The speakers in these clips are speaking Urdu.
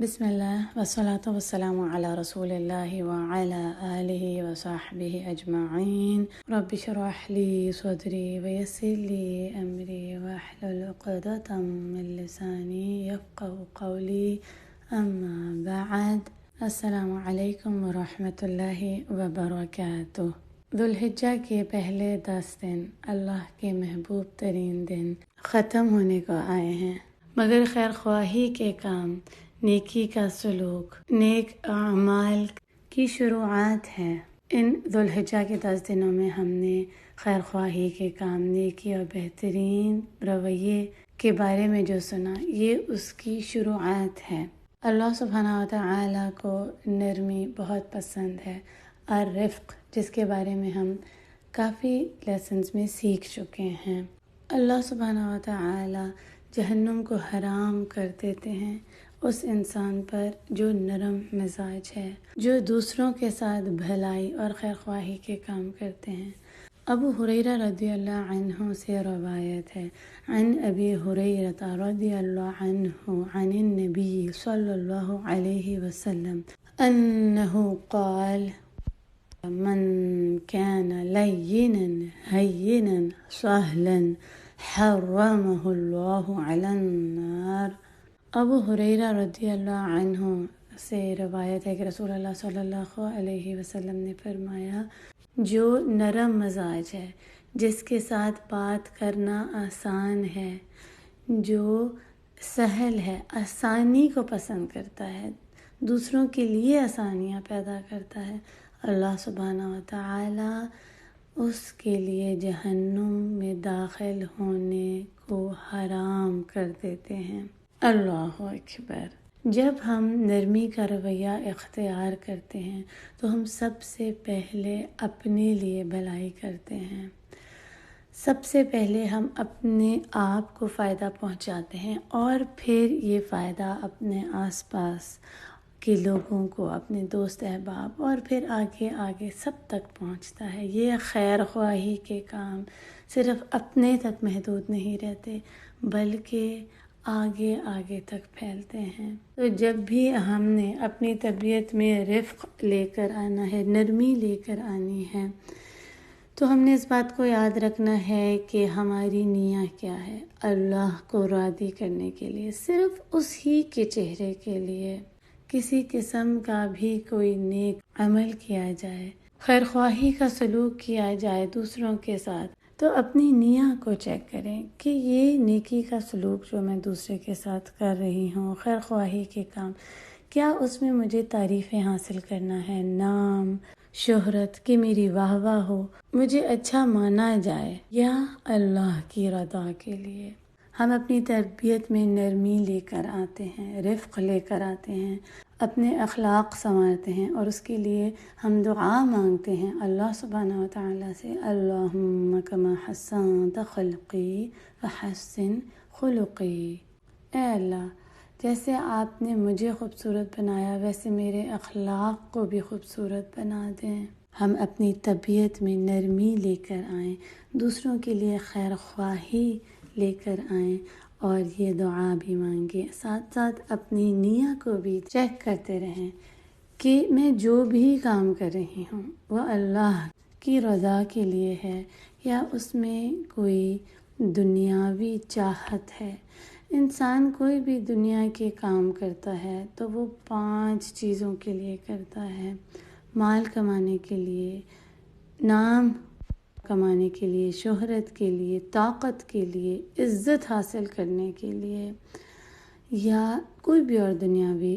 بسم اللہ والصلاة والسلام علی رسول اللہ وعلی آلہ وصحبہ اجمعین رب اشرح لی صدری ویسر لی امری واحلل عقدۃ من لسانی یفقہوا قولی اما بعد السلام علیکم ورحمۃ اللہ وبرکاتہ۔ ذوالحجہ کے پہلے 10 دن اللہ کے محبوب ترین دن ختم ہونے کو آئے ہیں، مگر خیر خواہی کے کام، نیکی کا سلوک، نیک اعمال کی شروعات ہے۔ ان ذوالحجہ کے 10 دنوں میں ہم نے خیر خواہی کے کام، نیکی اور بہترین رویے کے بارے میں جو سنا، یہ اس کی شروعات ہے۔ اللہ سبحانہ وتعالی کو نرمی بہت پسند ہے، اور رفق، جس کے بارے میں ہم کافی لیسنز میں سیکھ چکے ہیں۔ اللہ سبحانہ وتعالی جہنم کو حرام کر دیتے ہیں اس انسان پر جو نرم مزاج ہے، جو دوسروں کے ساتھ بھلائی اور خیر خواہی کے کام کرتے ہیں۔ ابو ہریرہ رضی اللہ عنہ سے روایت ہے، عن ابی ہریرہ رضی اللہ عنہ عن النبی صلی اللہ علیہ وسلم انہ قال من كان لينا هينا سهلا حرمه الله على النار۔ ابو ہریرہ رضی اللہ عنہ سے روایت ہے کہ رسول اللہ صلی اللہ علیہ وسلم نے فرمایا، جو نرم مزاج ہے، جس کے ساتھ بات کرنا آسان ہے، جو سہل ہے، آسانی کو پسند کرتا ہے، دوسروں کے لیے آسانیاں پیدا کرتا ہے، اللہ سبحانہ وتعالی اس کے لیے جہنم میں داخل ہونے کو حرام کر دیتے ہیں۔ اللہ اکبر۔ جب ہم نرمی کا رویہ اختیار کرتے ہیں تو ہم سب سے پہلے اپنے لیے بھلائی کرتے ہیں، سب سے پہلے ہم اپنے آپ کو فائدہ پہنچاتے ہیں، اور پھر یہ فائدہ اپنے آس پاس کے لوگوں کو، اپنے دوست احباب، اور پھر آگے آگے سب تک پہنچتا ہے۔ یہ خیر خواہی کے کام صرف اپنے تک محدود نہیں رہتے، بلکہ آگے آگے تک پھیلتے ہیں۔ تو جب بھی ہم نے اپنی طبیعت میں رفق لے کر آنا ہے، نرمی لے کر آنی ہے، تو ہم نے اس بات کو یاد رکھنا ہے کہ ہماری نیت کیا ہے، اللہ کو راضی کرنے کے لیے، صرف اسی کے چہرے کے لیے کسی قسم کا بھی کوئی نیک عمل کیا جائے، خیر خواہی کا سلوک کیا جائے دوسروں کے ساتھ، تو اپنی نیت کو چیک کریں کہ یہ نیکی کا سلوک جو میں دوسرے کے ساتھ کر رہی ہوں، خیر خواہی کے کام، کیا اس میں مجھے تعریفیں حاصل کرنا ہے، نام، شہرت، کہ میری واہ واہ ہو، مجھے اچھا مانا جائے، یا اللہ کی رضا کے لیے؟ ہم اپنی تربیت میں نرمی لے کر آتے ہیں، رفق لے کر آتے ہیں، اپنے اخلاق سنوارتے ہیں، اور اس کے لیے ہم دعا مانگتے ہیں اللہ سبحانہ وتعالی سے، اللہم کما حسنت خلقی فحسن خلقی۔ اے اللہ، جیسے آپ نے مجھے خوبصورت بنایا، ویسے میرے اخلاق کو بھی خوبصورت بنا دیں۔ ہم اپنی طبیعت میں نرمی لے کر آئیں، دوسروں کے لیے خیر خواہی لے کر آئیں، اور یہ دعا بھی مانگیں، ساتھ ساتھ اپنی نیت کو بھی چیک کرتے رہیں کہ میں جو بھی کام کر رہی ہوں وہ اللہ کی رضا کے لیے ہے، یا اس میں کوئی دنیاوی چاہت ہے۔ انسان کوئی بھی دنیا کے کام کرتا ہے تو وہ 5 چیزوں کے لیے کرتا ہے: مال کمانے کے لیے، نام کمانے کے لیے، شہرت کے لیے، طاقت کے لیے، عزت حاصل کرنے کے لیے، یا کوئی بھی اور دنیاوی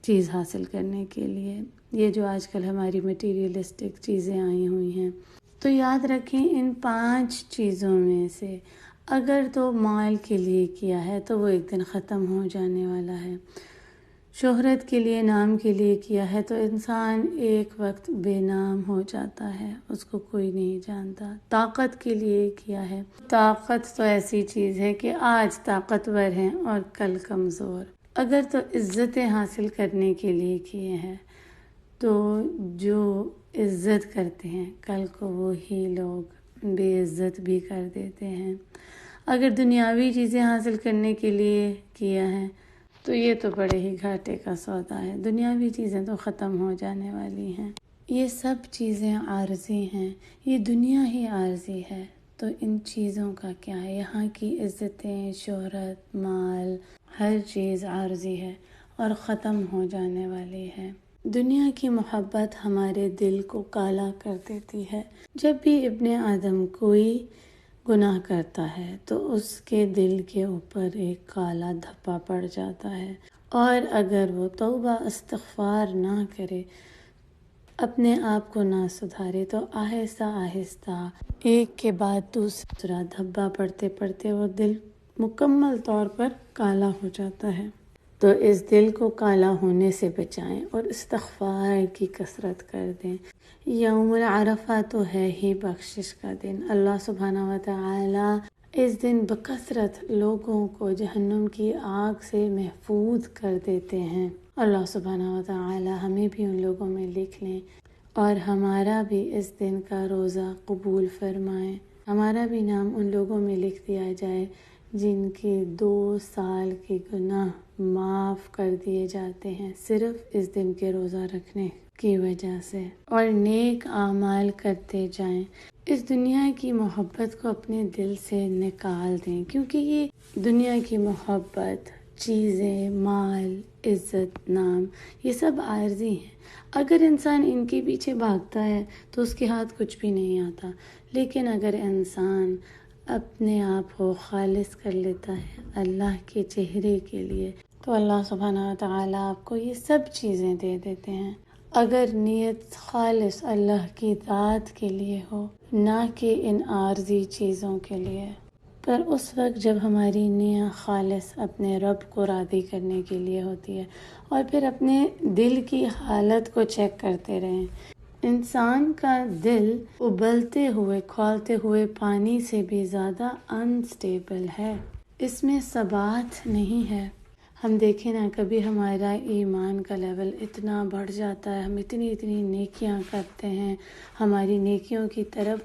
چیز حاصل کرنے کے لیے۔ یہ جو آج کل ہماری مٹیریلسٹک چیزیں آئی ہوئی ہیں، تو یاد رکھیں ان 5 چیزوں میں سے اگر تو مال کے لیے کیا ہے تو وہ ایک دن ختم ہو جانے والا ہے، شہرت کے لیے، نام کے لیے کیا ہے تو انسان ایک وقت بے نام ہو جاتا ہے، اس کو کوئی نہیں جانتا، طاقت کے لیے کیا ہے، طاقت تو ایسی چیز ہے کہ آج طاقتور ہیں اور کل کمزور۔ اگر تو عزتیں حاصل کرنے کے لیے کیے ہیں تو جو عزت کرتے ہیں کل کو وہی لوگ بے عزت بھی کر دیتے ہیں۔ اگر دنیاوی چیزیں حاصل کرنے کے لیے کیا ہے تو یہ تو بڑے ہی گھاٹے کا سودا ہے۔ دنیاوی چیزیں تو ختم ہو جانے والی ہیں، یہ سب چیزیں عارضی ہیں، یہ دنیا ہی عارضی ہے۔ تو ان چیزوں کا کیا ہے؟ یہاں کی عزتیں، شہرت، مال، ہر چیز عارضی ہے اور ختم ہو جانے والی ہے۔ دنیا کی محبت ہمارے دل کو کالا کر دیتی ہے۔ جب بھی ابن آدم کوئی گناہ کرتا ہے تو اس کے دل کے اوپر ایک کالا دھبا پڑ جاتا ہے، اور اگر وہ توبہ استغفار نہ کرے، اپنے آپ کو نہ سدھارے، تو آہستہ آہستہ ایک کے بعد دوسرا دھبا پڑتے پڑتے وہ دل مکمل طور پر کالا ہو جاتا ہے۔ تو اس دل کو کالا ہونے سے بچائیں اور استغفار کی کثرت کر دیں۔ یوم العرفہ تو ہے ہی بخشش کا دن۔ اللہ سبحانہ و تعالی اس دن بکثرت لوگوں کو جہنم کی آگ سے محفوظ کر دیتے ہیں۔ اللہ سبحانہ و تعالی ہمیں بھی ان لوگوں میں لکھ لیں اور ہمارا بھی اس دن کا روزہ قبول فرمائیں، ہمارا بھی نام ان لوگوں میں لکھ دیا جائے جن کے 2 سال کے گناہ معاف کر دیے جاتے ہیں صرف اس دن کے روزہ رکھنے کی وجہ سے، اور نیک اعمال کرتے جائیں۔ اس دنیا کی محبت کو اپنے دل سے نکال دیں، کیونکہ یہ دنیا کی محبت، چیزیں، مال، عزت، نام، یہ سب عارضی ہیں۔ اگر انسان ان کے پیچھے بھاگتا ہے تو اس کے ہاتھ کچھ بھی نہیں آتا، لیکن اگر انسان اپنے آپ کو خالص کر لیتا ہے اللہ کے چہرے کے لیے، تو اللہ سبحانہ و تعالیٰ آپ کو یہ سب چیزیں دے دیتے ہیں، اگر نیت خالص اللہ کی ذات کے لیے ہو، نہ کہ ان عارضی چیزوں کے لیے۔ پر اس وقت جب ہماری نیت خالص اپنے رب کو راضی کرنے کے لیے ہوتی ہے، اور پھر اپنے دل کی حالت کو چیک کرتے رہیں۔ انسان کا دل ابلتے ہوئے کھولتے ہوئے پانی سے بھی زیادہ انسٹیبل ہے، اس میں ثبات نہیں ہے۔ ہم دیکھیں نا، کبھی ہمارا ایمان کا لیول اتنا بڑھ جاتا ہے، ہم اتنی نیکیاں کرتے ہیں، ہماری نیکیوں کی طرف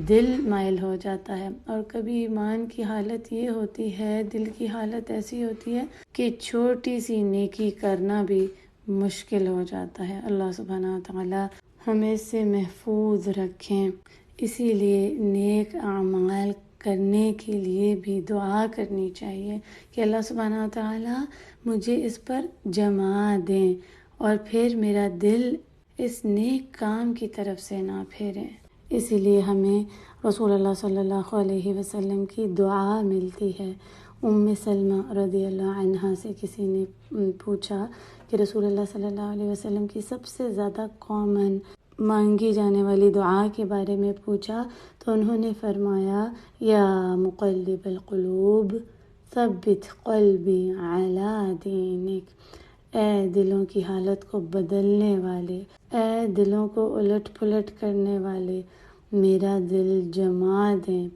دل مائل ہو جاتا ہے، اور کبھی ایمان کی حالت یہ ہوتی ہے، دل کی حالت ایسی ہوتی ہے کہ چھوٹی سی نیکی کرنا بھی مشکل ہو جاتا ہے۔ اللہ سبحانہ وتعالی ہمیں اس سے محفوظ رکھیں۔ اسی لیے نیک اعمال کرنے کے لیے بھی دعا کرنی چاہیے کہ اللہ سبحانہ وتعالی مجھے اس پر جما دیں، اور پھر میرا دل اس نیک کام کی طرف سے نہ پھیرے۔ اسی لیے ہمیں رسول اللہ صلی اللہ علیہ وسلم کی دعا ملتی ہے۔ سلمہ رضی اللہ عنہا سے کسی نے پوچھا کہ رسول اللہ صلی اللہ علیہ وسلم کی سب سے زیادہ کامن مانگی جانے والی دعا کے بارے میں پوچھا، تو انہوں نے فرمایا، یا مقلب القلوب ثبت قلبی علی دینک، اے دلوں کی حالت کو بدلنے والے، اے دلوں کو الٹ پلٹ کرنے والے، میرا دل جما دیں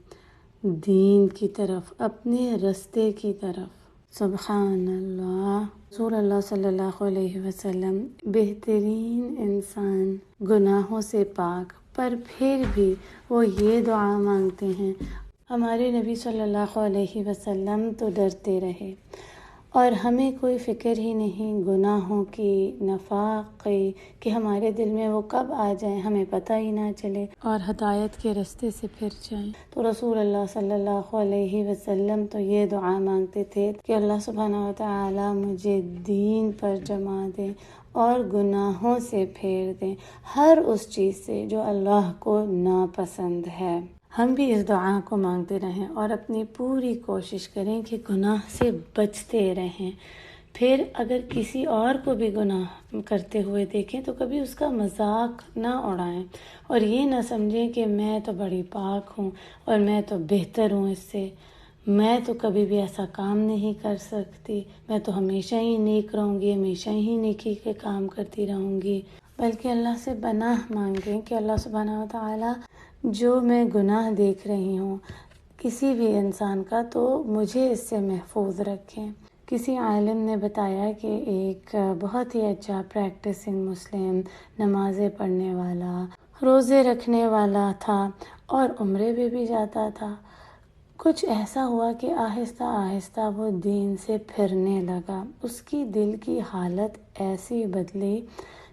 دین کی طرف، اپنے رستے کی طرف۔ سبحان اللہ۔ رسول اللہ صلی اللہ علیہ وسلم بہترین انسان، گناہوں سے پاک، پر پھر بھی وہ یہ دعا مانگتے ہیں۔ ہمارے نبی صلی اللہ علیہ وسلم تو ڈرتے رہے، اور ہمیں کوئی فکر ہی نہیں گناہوں کی، نفاق کی، کہ ہمارے دل میں وہ کب آ جائیں ہمیں پتہ ہی نہ چلے اور ہدایت کے رستے سے پھر جائیں۔ تو رسول اللہ صلی اللہ علیہ وسلم تو یہ دعا مانگتے تھے کہ اللہ سبحانہ و تعالی مجھے دین پر جما دیں اور گناہوں سے پھیر دیں، ہر اس چیز سے جو اللہ کو ناپسند ہے۔ ہم بھی اس دعا کو مانگتے رہیں اور اپنی پوری کوشش کریں کہ گناہ سے بچتے رہیں۔ پھر اگر کسی اور کو بھی گناہ کرتے ہوئے دیکھیں تو کبھی اس کا مذاق نہ اڑائیں، اور یہ نہ سمجھیں کہ میں تو بڑی پاک ہوں اور میں تو بہتر ہوں اس سے، میں تو کبھی بھی ایسا کام نہیں کر سکتی، میں تو ہمیشہ ہی نیک رہوں گی، ہمیشہ ہی نیکی کے کام کرتی رہوں گی۔ بلکہ اللہ سے پناہ مانگیں کہ اللہ سبحانہ وتعالی جو میں گناہ دیکھ رہی ہوں کسی بھی انسان کا، تو مجھے اس سے محفوظ رکھیں۔ کسی عالم نے بتایا کہ ایک بہت ہی اچھا پریکٹسنگ مسلم، نمازیں پڑھنے والا، روزے رکھنے والا تھا اور عمرے پہ بھی جاتا تھا، کچھ ایسا ہوا کہ آہستہ آہستہ وہ دین سے پھرنے لگا۔ اس کی دل کی حالت ایسی بدلی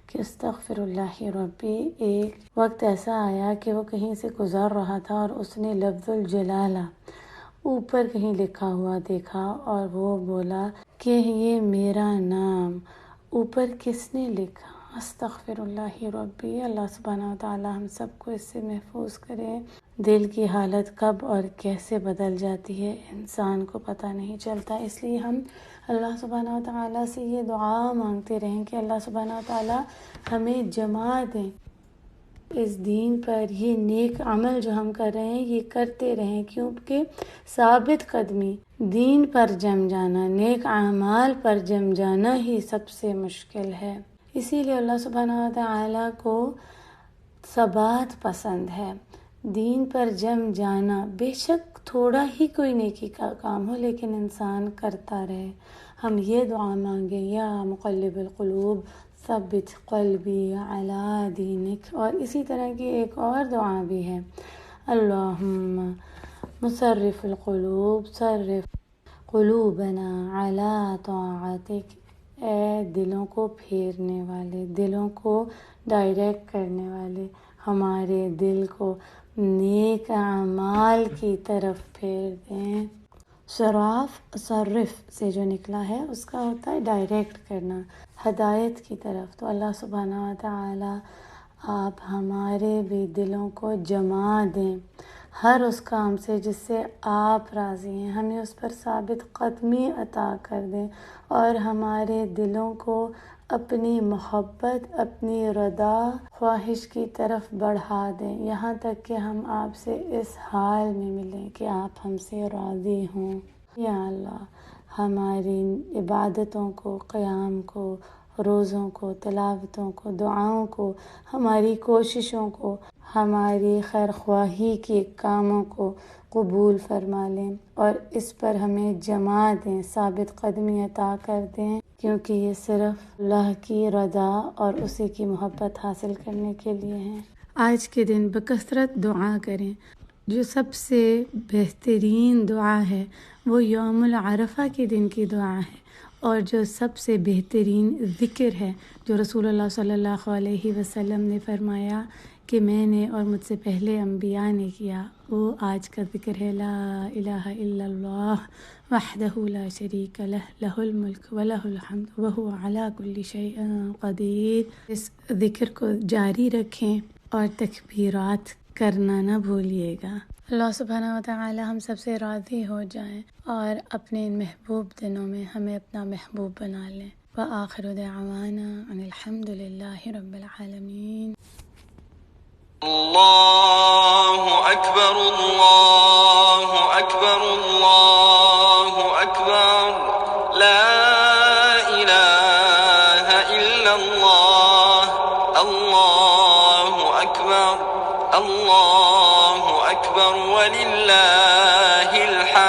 کہ استغفر اللہ ربی، ایک وقت ایسا آیا کہ وہ کہیں سے گزر رہا تھا اور اس نے لفظ الجلالہ اوپر کہیں لکھا ہوا دیکھا اور وہ بولا کہ یہ میرا نام اوپر کس نے لکھا؟ استغفر اللہ ربی۔ اللہ سبحانہ و تعالی ہم سب کو اس سے محفوظ کرے۔ دل کی حالت کب اور کیسے بدل جاتی ہے انسان کو پتہ نہیں چلتا، اس لیے ہم اللہ سبحانہ و تعالی سے یہ دعا مانگتے رہیں کہ اللہ سبحانہ و تعالی ہمیں جما دیں اس دین پر، یہ نیک عمل جو ہم کر رہے ہیں یہ کرتے رہیں، کیونکہ ثابت قدمی، دین پر جم جانا، نیک اعمال پر جم جانا ہی سب سے مشکل ہے۔ اسی لیے اللہ سبحانہ و تعالی کو ثبات پسند ہے، دین پر جم جانا، بے شک تھوڑا ہی کوئی نیکی کا کام ہو لیکن انسان کرتا رہے۔ ہم یہ دعا مانگیں، یا مقلب القلوب ثبت قلبی علی دینک، اور اسی طرح کی ایک اور دعا بھی ہے، اللہم مصرف القلوب صرف قلوبنا علی طاعتک، اے دلوں کو پھیرنے والے، دلوں کو ڈائریکٹ کرنے والے، ہمارے دل کو نیک اعمال کی طرف پھیر دیں۔ صرف سے جو نکلا ہے اس کا ہوتا ہے ڈائریکٹ کرنا، ہدایت کی طرف۔ تو اللہ سبحانہ و تعالی آپ ہمارے بھی دلوں کو جما دیں ہر اس کام سے جس سے آپ راضی ہیں، ہمیں اس پر ثابت قدمی عطا کر دیں اور ہمارے دلوں کو اپنی محبت، اپنی رضا، خواہش کی طرف بڑھا دیں، یہاں تک کہ ہم آپ سے اس حال میں ملیں کہ آپ ہم سے راضی ہوں۔ یا اللہ ہماری عبادتوں کو، قیام کو، روزوں کو، تلاوتوں کو، دعاؤں کو، ہماری کوششوں کو، ہماری خیر خواہی کے کاموں کو قبول فرما لیں اور اس پر ہمیں جما دیں، ثابت قدمی عطا کر دیں، کیونکہ یہ صرف اللہ کی رضا اور اسی کی محبت حاصل کرنے کے لیے ہیں۔ آج کے دن بکثرت دعا کریں۔ جو سب سے بہترین دعا ہے وہ یوم العرفہ کے دن کی دعا ہے، اور جو سب سے بہترین ذکر ہے جو رسول اللہ صلی اللہ علیہ وسلم نے فرمایا کہ میں نے اور مجھ سے پہلے انبیاء نے کیا، وہ آج کا ذکر ہے، لا الہ الا اللہ وحدہ لا شریک لہ، لہ الملک ولہ الحمد وہو علی کل شیء قدیر۔ اس ذکر کو جاری رکھیں اور تکبیرات کرنا نہ بھولیے گا۔ اللہ سبحانہ و تعالی ہم سب سے راضی ہو جائیں اور اپنے محبوب دنوں میں ہمیں اپنا محبوب بنا لیں۔ وآخر دعوانا ان الحمد للہ رب العالمین۔ اللہ اکبر اللہ اکبر اللہ اکبر، لا الہ الا اللہ، اللہ اکبر، اللہ اکبر وللہ الحمد۔